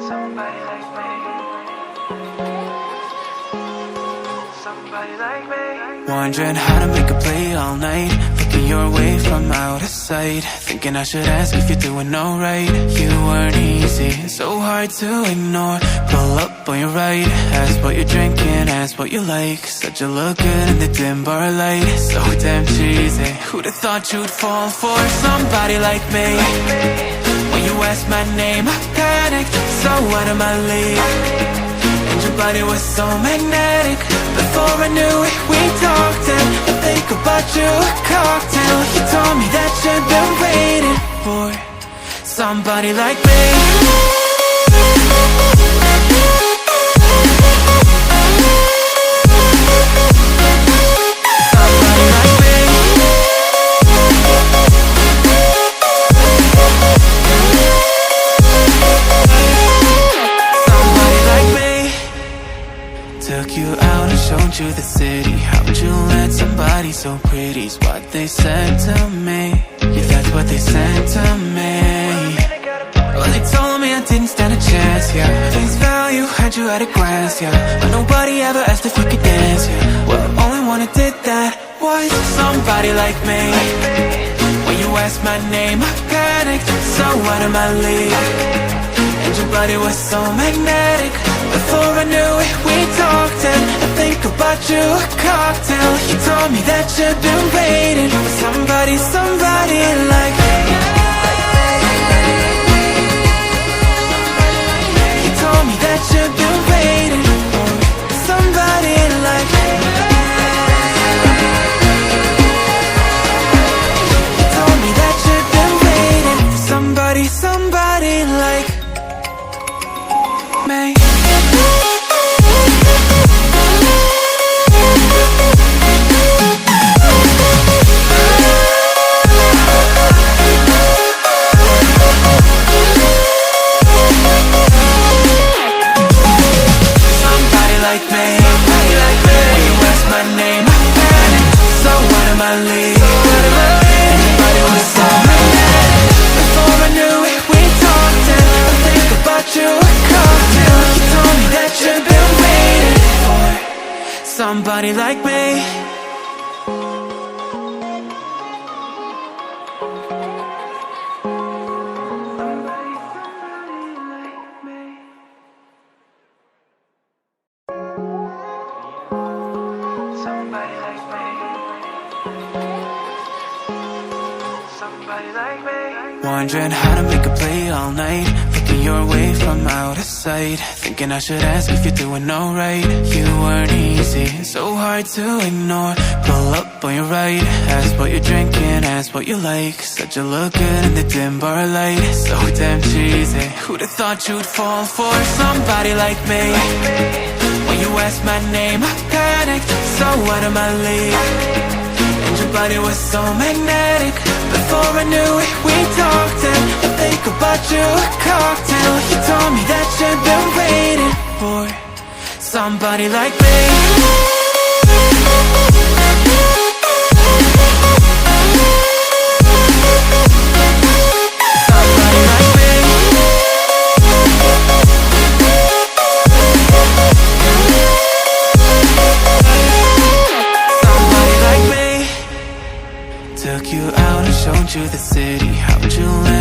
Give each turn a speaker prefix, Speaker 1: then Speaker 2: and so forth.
Speaker 1: Somebody like me. Somebody like me.
Speaker 2: Wondering how to make a play all night, looking your way from out of sight, thinking I should ask if you're doing alright. You weren't easy, so hard to ignore. Pull up on your right, ask what you're drinking, ask what you like. Said you look good in the dim bar light, so damn cheesy. Who'd have thought you'd fall for somebody like me? When you asked my name, I panicked, so out of my league. And your body was so magnetic. Before I knew it, we talked, and I think about you a cocktail. You told me that you've been waiting for somebody like me. Took you out and showed you the city. How'd you let somebody so pretty's what they said to me? Yeah, that's what they said to me. Well, they told me I didn't stand a chance, yeah. Face value, had you at a glance, yeah. But nobody ever asked if you could dance, yeah. Well, the only one who did that was somebody like me. When you asked my name, I panicked, so out of my league. And your body was so magnetic. Before I knew it, we talked, and I think about you a cocktail. You told me that you've been waiting for somebody, somebody like me. You told me that you've been waiting for somebody like me. You told me that you've been waiting for somebody, somebody like me. Somebody like me.
Speaker 1: Somebody like me. Somebody like me.
Speaker 2: Wondering how to make a play all night, looking your way from out of sight, thinking I should ask if you're doing alright. You weren't easy, so hard to ignore. Pull up on your right, ask what you're drinking, ask what you like. Said you look good in the dim bar light, so damn cheesy. Who'd have thought you'd fall for somebody like me? When you asked my name, I panicked, so out of my league. And your body was so magnetic. Before I knew it, we talked, and I think about you a cocktail. You told me that you've been waiting for somebody like me. Somebody like me. Somebody like me. Took you out and showed you the city. How'd you let